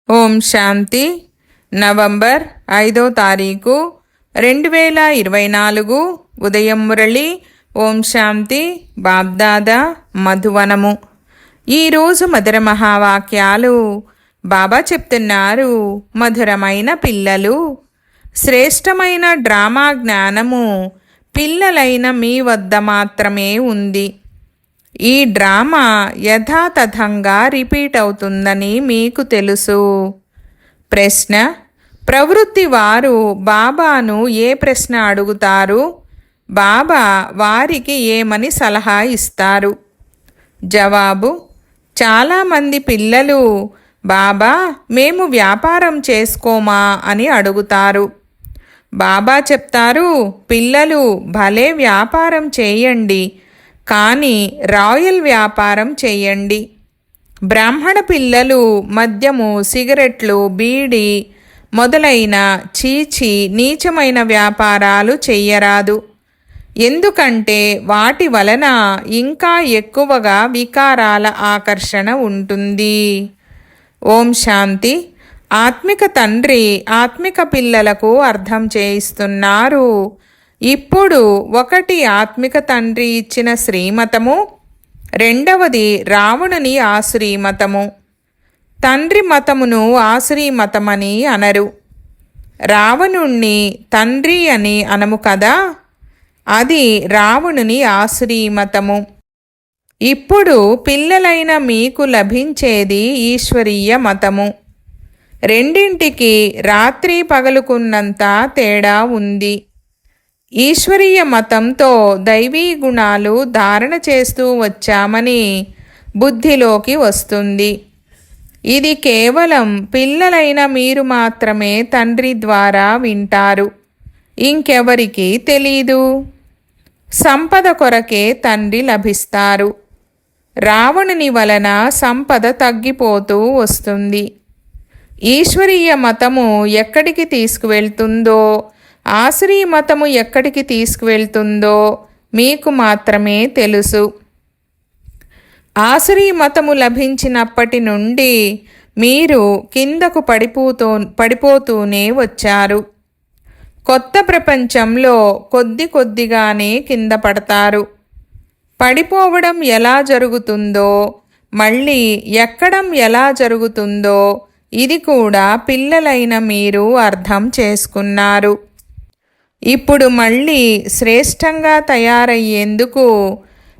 ఓం శాంతి. November 5వ తారీఖు 2024 ఉదయం మురళి. ఓం శాంతి. బాబ్దాదా మధువనము. ఈరోజు మధుర మహావాక్యాలు. బాబా చెప్తున్నారు, మధురమైన పిల్లలు, శ్రేష్టమైన డ్రామా జ్ఞానము పిల్లలైన మీ వద్ద మాత్రమే ఉంది. ఈ డ్రామా యథాతథంగా రిపీట్ అవుతుందని మీకు తెలుసు. ప్రశ్న: ప్రవృత్తి వారు బాబాను ఏ ప్రశ్న అడుగుతారు? బాబా వారికి ఏమని సలహా ఇస్తారు? జవాబు: చాలామంది పిల్లలు, బాబా మేము వ్యాపారం చేసుకోమా అని అడుగుతారు. బాబా చెప్తారు, పిల్లలు భలే వ్యాపారం చేయండి, కానీ రాయల్ వ్యాపారం చేయండి. బ్రాహ్మణ పిల్లలు మద్యము, సిగరెట్లు, బీడి మొదలైన చీచి నీచమైన వ్యాపారాలు చెయ్యరాదు. ఎందుకంటే వాటి వలన ఇంకా ఎక్కువగా వికారాల ఆకర్షణ ఉంటుంది. ఓం శాంతి. ఆత్మిక తండ్రి ఆత్మిక పిల్లలకు అర్థం చేయిస్తున్నారు. ఇప్పుడు ఒకటి ఆత్మిక తండ్రి ఇచ్చిన శ్రీమతము, రెండవది రావణుని ఆశ్రీమతము. తండ్రి మతమును ఆశ్రీమతమని అనరు. రావణుణ్ణి తండ్రి అని అనము కదా, అది రావణుని ఆశ్రీమతము. ఇప్పుడు పిల్లలైన మీకు లభించేది ఈశ్వరీయ మతము. రెండింటికి రాత్రి పగలుకున్నంత తేడా ఉంది. ఈశ్వరీయ మతంతో దైవీ గుణాలు ధారణ చేస్తూ వచ్చామని బుద్ధిలోకి వస్తుంది. ఇది కేవలం పిల్లలైన మీరు మాత్రమే తండ్రి ద్వారా వింటారు, ఇంకెవరికి తెలీదు. సంపద కొరకే తండ్రి లభిస్తారు. రావణుని వలన సంపద తగ్గిపోతూ వస్తుంది. ఈశ్వరీయ మతము ఎక్కడికి తీసుకువెళ్తుందో, ఆశ్రీ మతము ఎక్కడికి తీసుకువెళ్తుందో మీకు మాత్రమే తెలుసు. ఆశ్రీ మతము లభించినప్పటి నుండి మీరు కిందకు పడిపోతూనే వచ్చారు. కొత్త ప్రపంచంలో కొద్ది కొద్దిగానే కింద పడతారు. పడిపోవడం ఎలా జరుగుతుందో, మళ్ళీ ఎక్కడం ఎలా జరుగుతుందో ఇది కూడా పిల్లలైన మీరు అర్థం చేసుకున్నారు. ఇప్పుడు మళ్ళీ శ్రేష్టంగా తయారయ్యేందుకు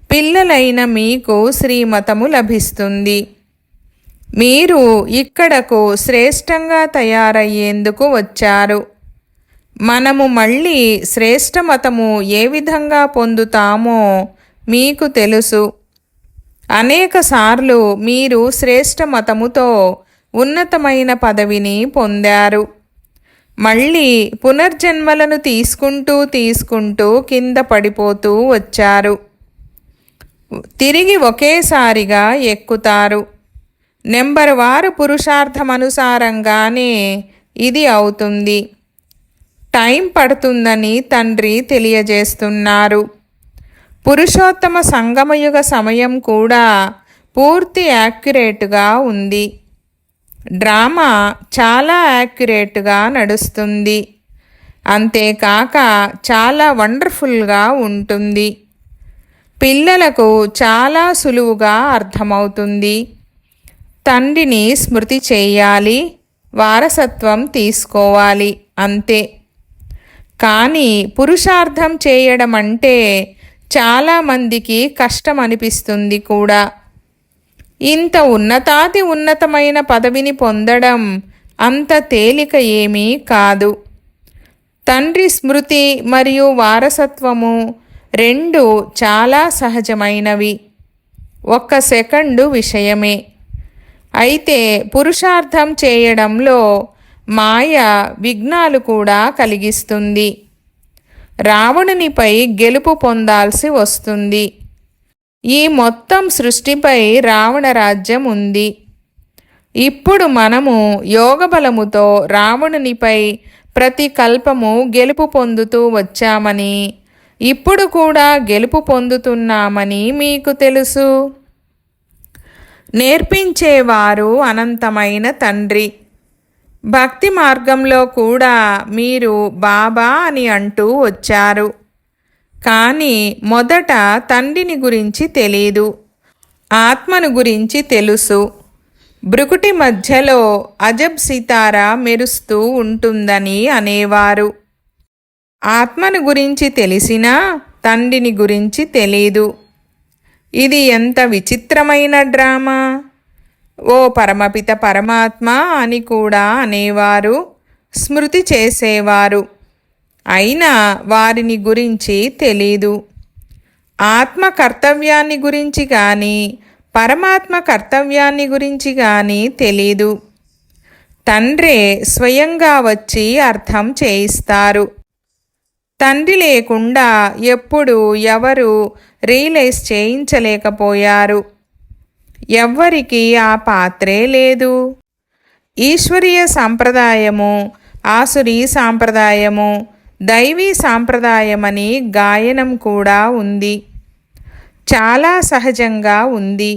పిల్లలైన మీకు శ్రీమతము లభిస్తుంది. మీరు ఇక్కడకు శ్రేష్టంగా తయారయ్యేందుకు వచ్చారు. మనము మళ్ళీ శ్రేష్ట మతము ఏ విధంగా పొందుతామో మీకు తెలుసు. అనేకసార్లు మీరు శ్రేష్ట మతముతో ఉన్నతమైన పదవిని పొందారు. మళ్ళీ పునర్జన్మలను తీసుకుంటూ కింద పడిపోతూ వచ్చారు. తిరిగి ఒకేసారిగా ఎక్కుతారు. నెంబర్ వారు పురుషార్థమనుసారంగానే ఇది అవుతుంది. టైం పడుతుందని తండ్రి తెలియజేస్తున్నారు. పురుషోత్తమ సంగమయుగ సమయం కూడా పూర్తి యాక్యురేట్గా ఉంది. డ్రామా చాలా యాక్యురేట్గా నడుస్తుంది. అంతేకాక చాలా వండర్ఫుల్గా ఉంటుంది. పిల్లలకు చాలా సులువుగా అర్థమవుతుంది. తండ్రిని స్మృతి చేయాలి, వారసత్వం తీసుకోవాలి, అంతే. కానీ పురుషార్థం చేయడం అంటే చాలామందికి కష్టం అనిపిస్తుంది కూడా. ఇంత ఉన్నతమైన పదవిని పొందడం అంత తేలిక ఏమీ కాదు. తండ్రి స్మృతి మరియు వారసత్వము రెండు చాలా సహజమైనవి, ఒక్క సెకండు విషయమే. అయితే పురుషార్థం చేయడంలో మాయ విఘ్నాలు కూడా కలిగిస్తుంది. రావణునిపై గెలుపు పొందాల్సి వస్తుంది. ఈ మొత్తం సృష్టిపై రావణ రాజ్యం ఉంది. ఇప్పుడు మనము యోగబలముతో రావణునిపై ప్రతి కల్పము గెలుపు పొందుతూ వచ్చామని, ఇప్పుడు కూడా గెలుపు పొందుతున్నామని మీకు తెలుసు. నేర్పించేవారు అనంతమైన తండ్రి. భక్తి మార్గంలో కూడా మీరు బాబా అని అంటూ వచ్చారు. కానీ మొదట తండ్రిని గురించి తెలీదు, ఆత్మను గురించి తెలుసు. భృకుటి మధ్యలో అజబ్ సితార మెరుస్తూ ఉంటుందని అనేవారు. ఆత్మను గురించి తెలిసినా తండ్రిని గురించి తెలీదు. ఇది ఎంత విచిత్రమైన డ్రామా! ఓ పరమపిత పరమాత్మ అని కూడా అనేవారు, స్మృతి చేసేవారు. అయినా వారిని గురించి తెలీదు. ఆత్మ కర్తవ్యాన్ని గురించి కానీ పరమాత్మ కర్తవ్యాన్ని గురించి కానీ తెలీదు. తండ్రే స్వయంగా వచ్చి అర్థం చేయిస్తారు. తండ్రి లేకుండా ఎప్పుడు ఎవరు రియలైజ్ చేయించలేకపోయారు. ఎవ్వరికీ ఆ పాత్రే లేదు. ఈశ్వరీయ సాంప్రదాయము, ఆసురీ సాంప్రదాయము, దైవీ సాంప్రదాయమని గాయనం కూడా ఉంది. చాలా సహజంగా ఉంది.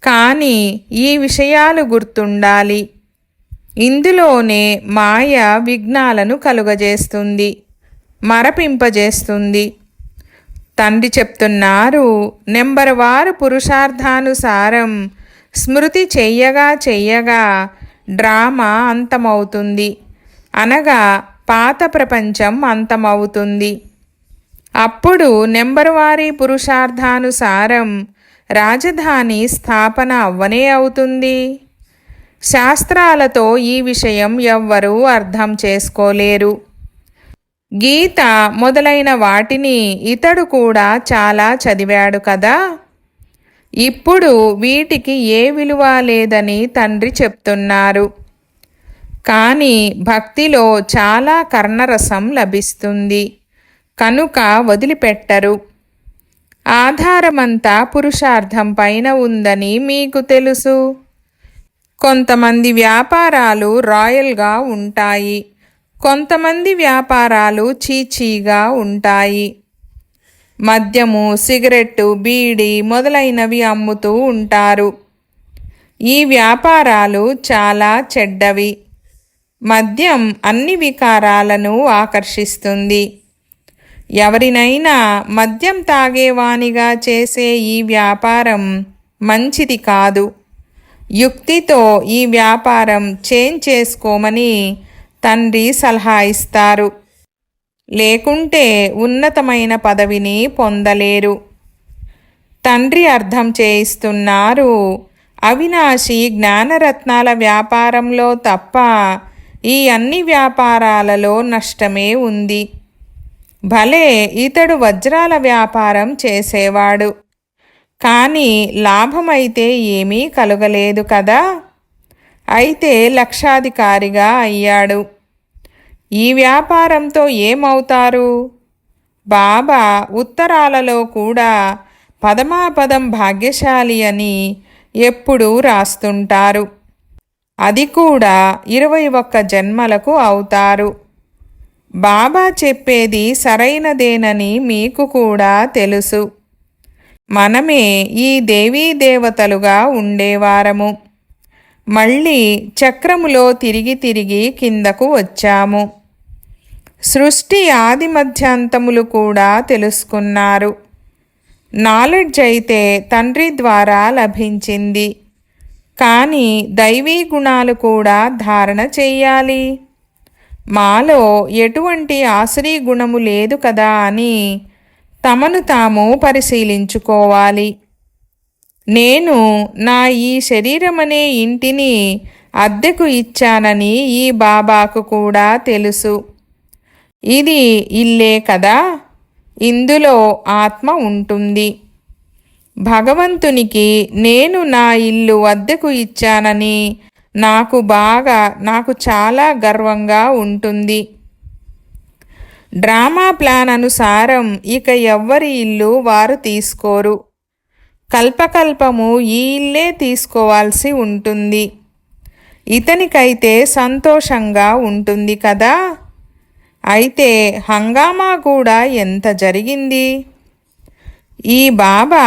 కానీ ఈ విషయాలు గుర్తుండాలి. ఇందులోనే మాయ విఘ్నాలను కలుగజేస్తుంది, మరపింపజేస్తుంది. తండ్రి చెప్తున్నారు, నెంబరువారు పురుషార్థానుసారం స్మృతి చెయ్యగా డ్రామా అంతమవుతుంది, అనగా పాత ప్రపంచం అంతమవుతుంది. అప్పుడు నెంబరువారి పురుషార్థానుసారం రాజధాని స్థాపన అవ్వనే అవుతుంది. శాస్త్రాలతో ఈ విషయం ఎవ్వరూ అర్థం చేసుకోలేరు. గీత మొదలైన వాటిని ఇతడు కూడా చాలా చదివాడు కదా. ఇప్పుడు వీటికి ఏ విలువ లేదని తండ్రి చెప్తున్నారు. కానీ భక్తిలో చాలా కర్ణరసం లభిస్తుంది కనుక వదిలిపెట్టరు. ఆధారమంతా పురుషార్థం పైన ఉందని మీకు తెలుసు. కొంతమంది వ్యాపారాలు రాయల్గా ఉంటాయి, కొంతమంది వ్యాపారాలు చీచీగా ఉంటాయి. మద్యము, సిగరెట్టు, బీడి మొదలైనవి అమ్ముతూ ఉంటారు. ఈ వ్యాపారాలు చాలా చెడ్డవి. మద్యం అన్ని వికారాలను ఆకర్షిస్తుంది. ఎవరినైనా మద్యం తాగేవానిగా చేసే ఈ వ్యాపారం మంచిది కాదు. యుక్తితో ఈ వ్యాపారం చేంజ్ చేసుకోమని తండ్రి సలహా ఇస్తారు. లేకుంటే ఉన్నతమైన పదవిని పొందలేరు. తండ్రి అర్థం చేయిస్తున్నారు, అవినాశి జ్ఞానరత్నాల వ్యాపారంలో తప్ప ఈ అన్ని వ్యాపారాలలో నష్టమే ఉంది. భలే ఇతడు వజ్రాల వ్యాపారం చేసేవాడు, కానీ లాభమైతే ఏమీ కలుగలేదు కదా. అయితే లక్షాధికారిగా అయ్యాడు. ఈ వ్యాపారంతో ఏమవుతారు? బాబా ఉత్తరాలలో కూడా పదమాపదం భాగ్యశాలి అని ఎప్పుడూ రాస్తుంటారు. అది కూడా 21 జన్మలకు అవుతారు. బాబా చెప్పేది సరైనదేనని మీకు కూడా తెలుసు. మనమే ఈ దేవీ దేవతలుగా ఉండేవారము. మళ్ళీ చక్రములో తిరిగి తిరిగి కిందకు వచ్చాము. సృష్టి ఆది మధ్యాంతములు కూడా తెలుసుకున్నారు. నాలెడ్జ్ అయితే తండ్రి ద్వారా లభించింది, కానీ దైవీ గుణాలు కూడా ధారణ చెయ్యాలి. మాలో ఎటువంటి ఆసురీ గుణము లేదు కదా అని తమను తాము పరిశీలించుకోవాలి. నేను నా ఈ శరీరమనే ఇంటిని అద్దెకు ఇచ్చానని ఈ బాబాకు కూడా తెలుసు. ఇది ఇల్లే కదా, ఇందులో ఆత్మ ఉంటుంది. భగవంతునికి నేను నా ఇల్లు అద్దెకు ఇచ్చానని నాకు చాలా గర్వంగా ఉంటుంది. డ్రామా ప్లాన్ అనుసారం ఇక ఎవ్వరి ఇల్లు వారు తీసుకోరు. కల్పకల్పము ఈ ఇల్లే తీసుకోవాల్సి ఉంటుంది. ఇతనికైతే సంతోషంగా ఉంటుంది కదా. అయితే హంగామా కూడా ఎంత జరిగింది. ఈ బాబా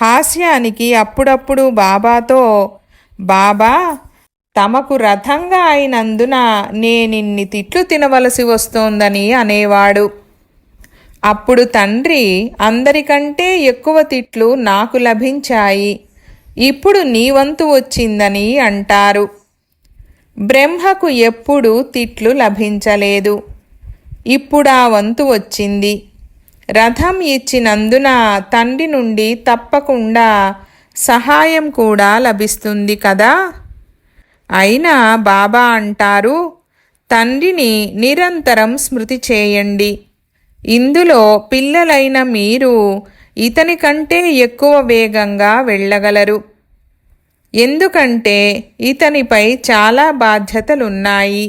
హాస్యానికి అప్పుడప్పుడు బాబాతో, బాబా తమకు రథంగా అయినందున నేనిన్ని తిట్లు తినవలసి వస్తోందని అనేవాడు. అప్పుడు తండ్రి, అందరికంటే ఎక్కువ తిట్లు నాకు లభించాయి, ఇప్పుడు నీ వంతు వచ్చిందని అంటారు. బ్రహ్మకు ఎప్పుడూ తిట్లు లభించలేదు, ఇప్పుడా వంతు వచ్చింది. రథం ఇచ్చినందున తండ్రి నుండి తప్పకుండా సహాయం కూడా లభిస్తుంది కదా. అయినా బాబా అంటారు, తండ్రిని నిరంతరం స్మృతి చేయండి. ఇందులో పిల్లలైన మీరు ఇతని కంటే ఎక్కువ వేగంగా వెళ్ళగలరు. ఎందుకంటే ఇతనిపై చాలా బాధ్యతలున్నాయి.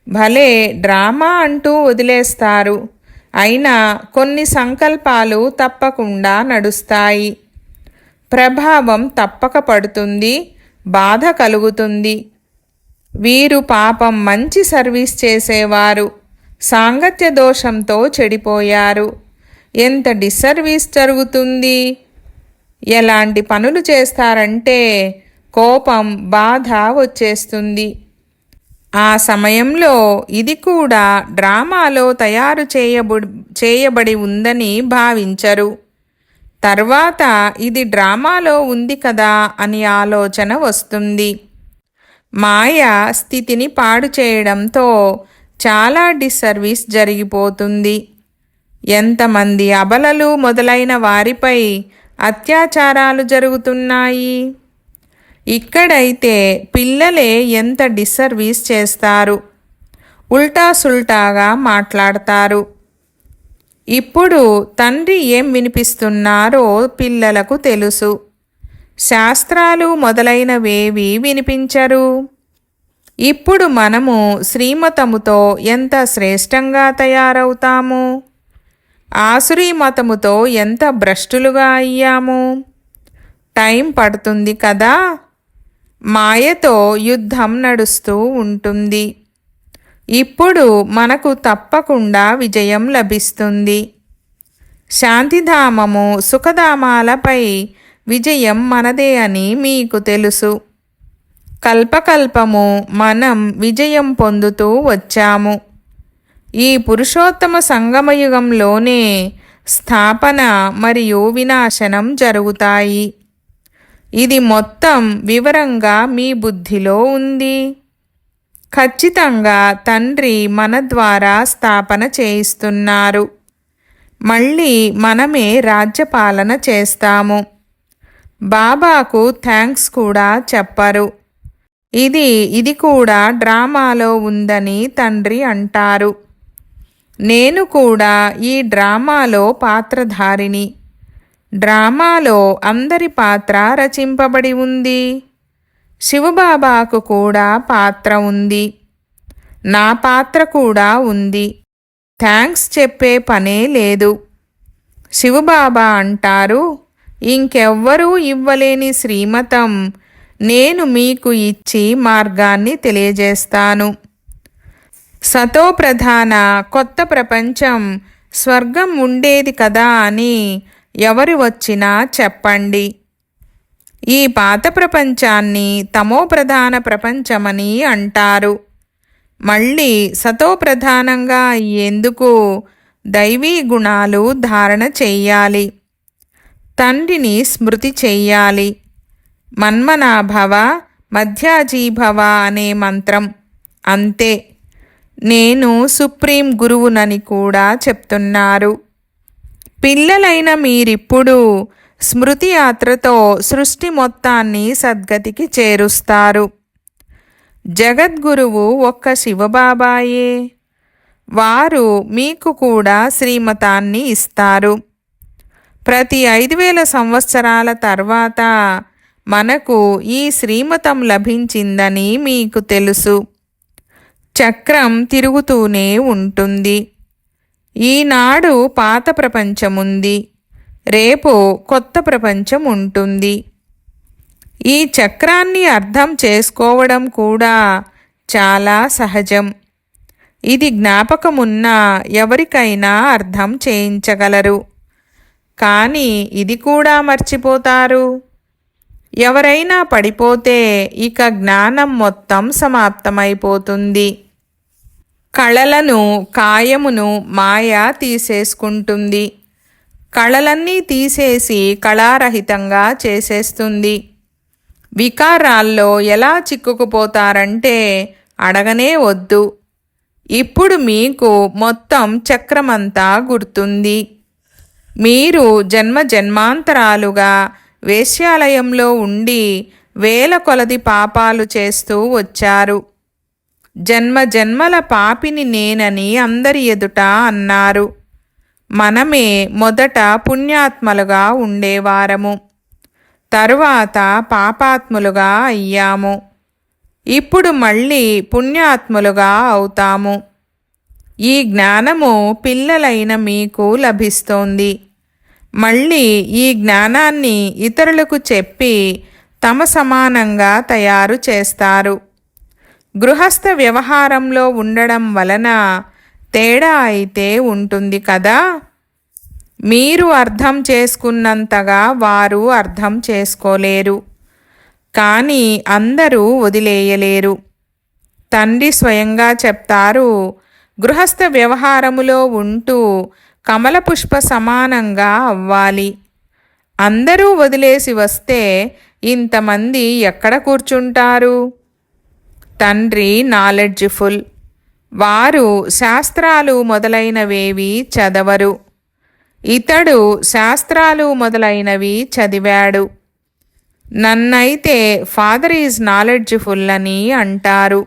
భలే డ్రామా అంటూ వదిలేస్తారు, అయినా కొన్ని సంకల్పాలు తప్పకుండా నడుస్తాయి. ప్రభావం తప్పక పడుతుంది, బాధ కలుగుతుంది. వీరు పాపం మంచి సర్వీస్ చేసేవారు, సాంగత్య దోషంతో చెడిపోయారు. ఎంత డిస్సర్వీస్ జరుగుతుంది. ఎలాంటి పనులు చేస్తారంటే కోపం, బాధ వచ్చేస్తుంది. ఆ సమయంలో ఇది కూడా డ్రామాలో తయారు చేయబడి ఉందని భావించరు. తర్వాత ఇది డ్రామాలో ఉంది కదా అని ఆలోచన వస్తుంది. మాయ స్థితిని పాడు చేయడంతో చాలా డిస్సర్వీస్ జరిగిపోతుంది. ఎంతమంది అబలలు మొదలైన వారిపై అత్యాచారాలు జరుగుతున్నాయి. ఇక్కడైతే పిల్లలే ఎంత డిస్సర్వీస్ చేస్తారు, ఉల్టా సుల్టాగా మాట్లాడతారు. ఇప్పుడు తండ్రి ఏం వినిపిస్తున్నారో పిల్లలకు తెలుసు. శాస్త్రాలు మొదలైనవేవి వినిపించరు. ఇప్పుడు మనము శ్రీమతముతో ఎంత శ్రేష్టంగా తయారవుతాము, ఆసురీ మతముతో ఎంత భ్రష్టులుగా అయ్యాము. టైం పడుతుంది కదా. మాయతో యుద్ధం నడుస్తూ ఉంటుంది. ఇప్పుడు మనకు తప్పకుండా విజయం లభిస్తుంది. శాంతిధామము, సుఖధామాలపై విజయం మనదే అని మీకు తెలుసు. కల్పకల్పము మనం విజయం పొందుతూ వచ్చాము. ఈ పురుషోత్తమ సంగమయుగంలోనే స్థాపన మరియు వినాశనం జరుగుతాయి. ఇది మొత్తం వివరంగా మీ బుద్ధిలో ఉంది. ఖచ్చితంగా తండ్రి మన ద్వారా స్థాపన చేయిస్తున్నారు. మళ్ళీ మనమే రాజ్యపాలన చేస్తాము. బాబాకు థ్యాంక్స్ కూడా చెప్పరు. ఇది కూడా డ్రామాలో ఉందని తండ్రి అంటారు. నేను కూడా ఈ డ్రామాలో పాత్రధారిని. డ్రామాలో అందరి పాత్ర రచింపబడి ఉంది. శివబాబాకు కూడా పాత్ర ఉంది, నా పాత్ర కూడా ఉంది. థ్యాంక్స్ చెప్పే పనే లేదు. శివబాబా అంటారు, ఇంకెవ్వరూ ఇవ్వలేని శ్రీమతం నేను మీకు ఇచ్చి మార్గాన్ని తెలియజేస్తాను. సతోప్రధాన కొత్త ప్రపంచం స్వర్గం ఉండేది కదా అని ఎవరు వచ్చినా చెప్పండి. ఈ పాత ప్రపంచాన్ని తమోప్రధాన ప్రపంచమని అంటారు. మళ్ళీ సతోప్రధానంగా అయ్యేందుకు దైవీ గుణాలు ధారణ చెయ్యాలి. తండ్రిని స్మృతి చెయ్యాలి. మన్మనాభవ మధ్యాజీభవ అనే మంత్రం అంతే. నేను సుప్రీం గురువునని కూడా చెప్తున్నారు. పిల్లలైన మీరిప్పుడు స్మృతి యాత్రతో సృష్టి మొత్తాన్ని సద్గతికి చేరుస్తారు. జగద్గురువు ఒక్క శివబాబాయే. వారు మీకు కూడా శ్రీమతాన్ని ఇస్తారు. ప్రతి 5000 సంవత్సరాల తర్వాత మనకు ఈ శ్రీమతం లభించిందని మీకు తెలుసు. చక్రం తిరుగుతూనే ఉంటుంది. ఈనాడు పాత ప్రపంచముంది, రేపు కొత్త ప్రపంచం ఉంటుంది. ఈ చక్రాన్ని అర్థం చేసుకోవడం కూడా చాలా సహజం. ఇది జ్ఞాపకమున్న ఎవరికైనా అర్థం చేయించగలరు. కానీ ఇది కూడా మర్చిపోతారు. ఎవరైనా పడిపోతే ఇక జ్ఞానం మొత్తం సమాప్తమైపోతుంది. కళలను కాయమును మాయ తీసేసుకుంటుంది. కళలన్నీ తీసేసి కళారహితంగా చేసేస్తుంది. వికారాల్లో ఎలా చిక్కుకుపోతారంటే అడగనే వద్దు. ఇప్పుడు మీకు మొత్తం చక్రమంతా గుర్తుంది. మీరు జన్మ జన్మాంతరాలుగా వేశ్యాలయంలో ఉండి వేల కొలది పాపాలు చేస్తూ వచ్చారు. జన్మ జన్మల పాపిని నేనని అందరి ఎదుట అన్నారు. మనమే మొదట పుణ్యాత్మలుగా ఉండేవారము, తరువాత పాపాత్ములుగా అయ్యాము. ఇప్పుడు మళ్ళీ పుణ్యాత్ములుగా అవుతాము. ఈ జ్ఞానము పిల్లలైన మీకు లభిస్తోంది. మళ్ళీ ఈ జ్ఞానాన్ని ఇతరులకు చెప్పి తమ సమానంగా తయారు చేస్తారు. గృహస్థ వ్యవహారంలో ఉండడం వలన తేడా అయితే ఉంటుంది కదా. మీరు అర్థం చేసుకున్నంతగా వారు అర్థం చేసుకోలేరు, కానీ అందరూ వదిలేయలేరు. తండ్రి స్వయంగా చెప్తారు, గృహస్థ వ్యవహారములో ఉంటూ కమలపుష్ప సమానంగా అవ్వాలి. అందరూ వదిలేసి వస్తే ఇంతమంది ఎక్కడ కూర్చుంటారు? తండ్రి నాలెడ్జ్ఫుల్. వారు శాస్త్రాలు మొదలైనవేవి చదవరు. ఇతడు శాస్త్రాలు మొదలైనవి చదివాడు. నన్నైతే ఫాదర్ ఈజ్ నాలెడ్జ్ఫుల్ అని అంటారు.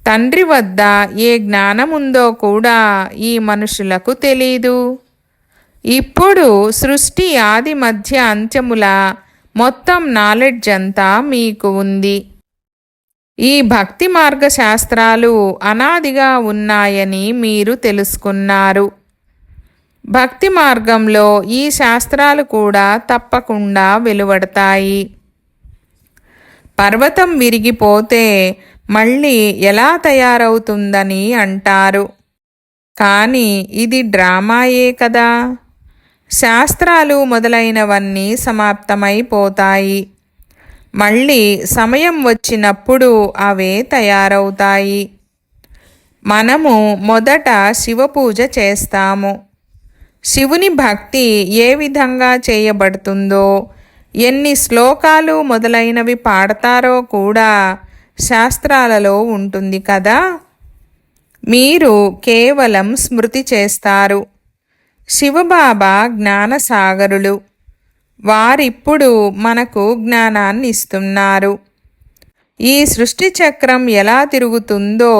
తండ్రి వద్ద ఏ జ్ఞానముందో కూడా ఈ మనుషులకు తెలీదు. ఇప్పుడు సృష్టి ఆది మధ్య అంత్యముల మొత్తం నాలెడ్జ్ అంతా మీకు ఉంది. ఈ భక్తి మార్గ శాస్త్రాలు అనాదిగా ఉన్నాయని మీరు తెలుసుకున్నారు. భక్తి మార్గంలో ఈ శాస్త్రాలు కూడా తప్పకుండా వెలువడతాయి. పర్వతం విరిగిపోతే మళ్ళీ ఎలా తయారవుతుందని అంటారు, కానీ ఇది డ్రామాయే కదా. శాస్త్రాలు మొదలైనవన్నీ సమాప్తమైపోతాయి. మళ్ళీ సమయం వచ్చినప్పుడు అవే తయారవుతాయి. మనము మొదట శివపూజ చేస్తాము. శివుని భక్తి ఏ విధంగా చేయబడుతుందో, ఎన్ని శ్లోకాలు మొదలైనవి పాడతారో కూడా శాస్త్రాలలో ఉంటుంది కదా. మీరు కేవలం స్మృతి చేస్తారు. శివబాబా జ్ఞానసాగరులు. వారిప్పుడు మనకు జ్ఞానాన్ని ఇస్తున్నారు. ఈ సృష్టి చక్రం ఎలా తిరుగుతుందో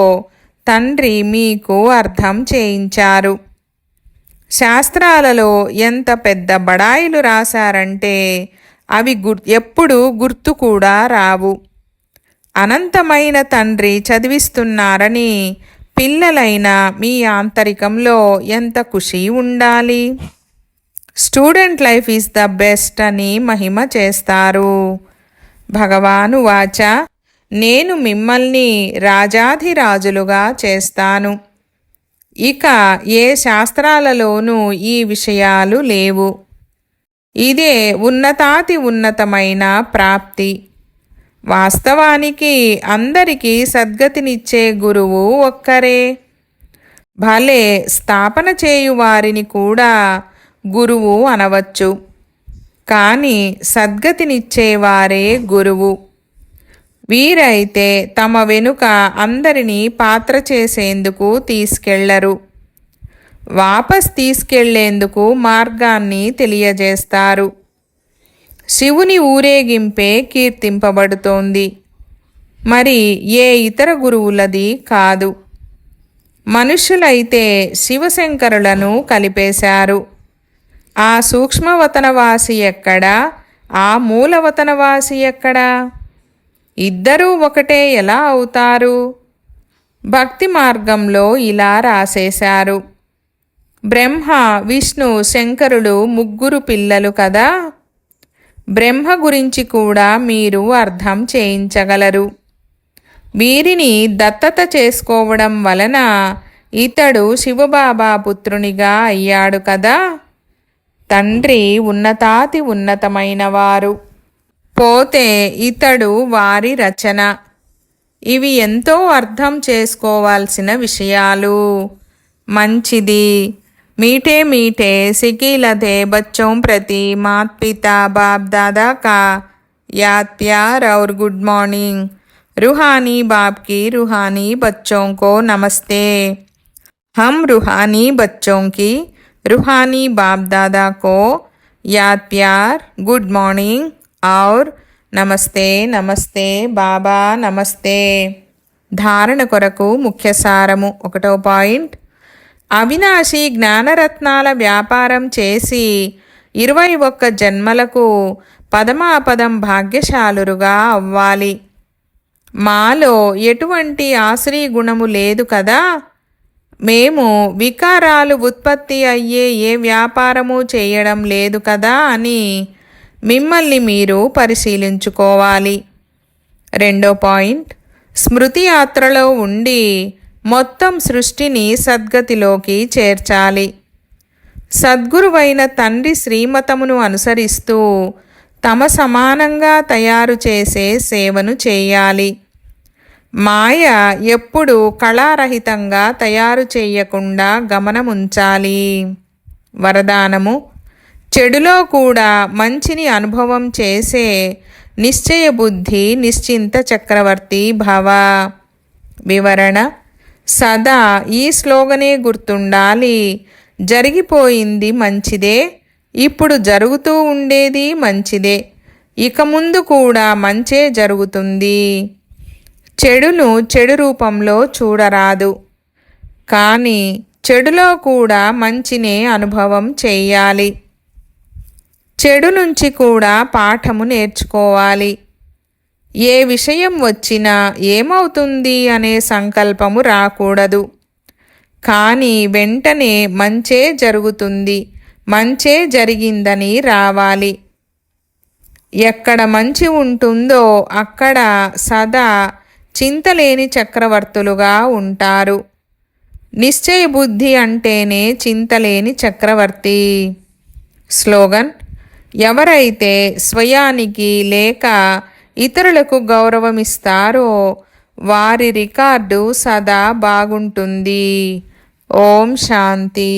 తండ్రి మీకు అర్థం చేయించారు. శాస్త్రాలలో ఎంత పెద్ద బడాయిలు రాశారంటే అవి ఎప్పుడు గుర్తు కూడా రావు. అనంతమైన తండ్రి చదివిస్తున్నారని పిల్లలైన మీ ఆంతరికంలో ఎంత ఖుషి ఉండాలి. Student life is the best అని మహిమ చేస్తారు. భగవాను వాచ, నేను మిమ్మల్ని రాజాధిరాజులుగా చేస్తాను. ఇక ఏ శాస్త్రాలలోనూ ఈ విషయాలు లేవు. ఇదే ఉన్నతాతి ఉన్నతమైన ప్రాప్తి. వాస్తవానికి అందరికీ సద్గతినిచ్చే గురువు ఒక్కరే. భలే స్థాపన చేయువారిని కూడా గురువు అనవచ్చు, కానీ సద్గతినిచ్చేవారే గురువు. వీరైతే తమ వెనుక అందరినీ పాత్ర చేసేందుకు తీసుకెళ్లరు. వాపస్ తీసుకెళ్లేందుకు మార్గాన్ని తెలియజేస్తారు. శివుని ఊరేగింపే కీర్తింపబడుతోంది, మరి ఏ ఇతర గురువులది కాదు. మనుష్యులైతే శివశంకరులను కలిపేశారు. ఆ సూక్ష్మవతనవాసి ఎక్కడా, ఆ మూలవతనవాసి ఎక్కడా? ఇద్దరూ ఒకటే ఎలా అవుతారు? భక్తి మార్గంలో ఇలా రాసేశారు. బ్రహ్మ, విష్ణు, శంకరులు ముగ్గురు పిల్లలు కదా. బ్రహ్మ గురించి కూడా మీరు అర్థం చేయించగలరు. వీరిని దత్తత చేసుకోవడం వలన ఇతడు శివబాబా పుత్రునిగా అయ్యాడు కదా. తండ్రి ఉన్నతాతి ఉన్నతమైన వారు. పోతే ఇతడు వారి రచన. ఇవి ఎంతో అర్థం చేసుకోవాల్సిన విషయాలు. మంచిది. मीठे मीठे सिकीलते बच्चों प्रति माता पिता बाप दादा का याद प्यार और गुड मॉर्निंग. रूहानी बाप की रूहानी बच्चों को नमस्ते. हम रूहानी बच्चों की रूहानी बाप दादा को याद प्यार गुड मॉर्निंग और నమస్తే నమస్తే బాబా నమస్తే. ధారణ కొరకు ముఖ్య సారము. 1వ పాయింట్. అవినాశి జ్ఞానరత్నాల వ్యాపారం చేసి 21 జన్మలకు పదమాపదం భాగ్యశాలురుగా అవ్వాలి. మాలో ఎటువంటి ఆశ్రీ గుణము లేదు కదా. మేము వికారాలు ఉత్పత్తి అయ్యే ఏ వ్యాపారము చేయడం లేదు కదా అని మిమ్మల్ని మీరు పరిశీలించుకోవాలి. 2వ పాయింట్. స్మృతి యాత్రలో ఉండి మొత్తం సృష్టిని సద్గతిలోకి చేర్చాలి. సద్గురువైన తండ్రి శ్రీమతమును అనుసరిస్తూ తమ సమానంగా తయారు చేసే సేవను చేయాలి. మాయ ఎప్పుడు కళారహితంగా తయారు చేయకుండా గమనముంచాలి. వరదానము. చెడులో కూడా మంచిని అనుభవం చేసే నిశ్చయ బుద్ధి నిశ్చింత చక్రవర్తి భవ. వివరణ. సదా ఈ స్లోగనే గుర్తుండాలి. జరిగిపోయింది మంచిదే, ఇప్పుడు జరుగుతూ ఉండేది మంచిదే, ఇక ముందు కూడా మంచే జరుగుతుంది. చెడును చెడు రూపంలో చూడరాదు, కానీ చెడులో కూడా మంచినే అనుభవం చేయాలి. చెడు నుంచి కూడా పాఠము నేర్చుకోవాలి. ఏ విషయం వచ్చినా ఏమవుతుంది అనే సంకల్పము రాకూడదు, కానీ వెంటనే మంచే జరుగుతుంది, మంచే జరిగిందని రావాలి. ఎక్కడ మంచి ఉంటుందో అక్కడ సదా చింతలేని చక్రవర్తులుగా ఉంటారు. నిశ్చయ బుద్ధి అంటేనే చింతలేని చక్రవర్తి. స్లోగన్. ఎవరైతే స్వయానికి లేక ఇతరులకు గౌరవమిస్తారో వారి రికార్డు సదా బాగుంటుంది. ఓం శాంతి.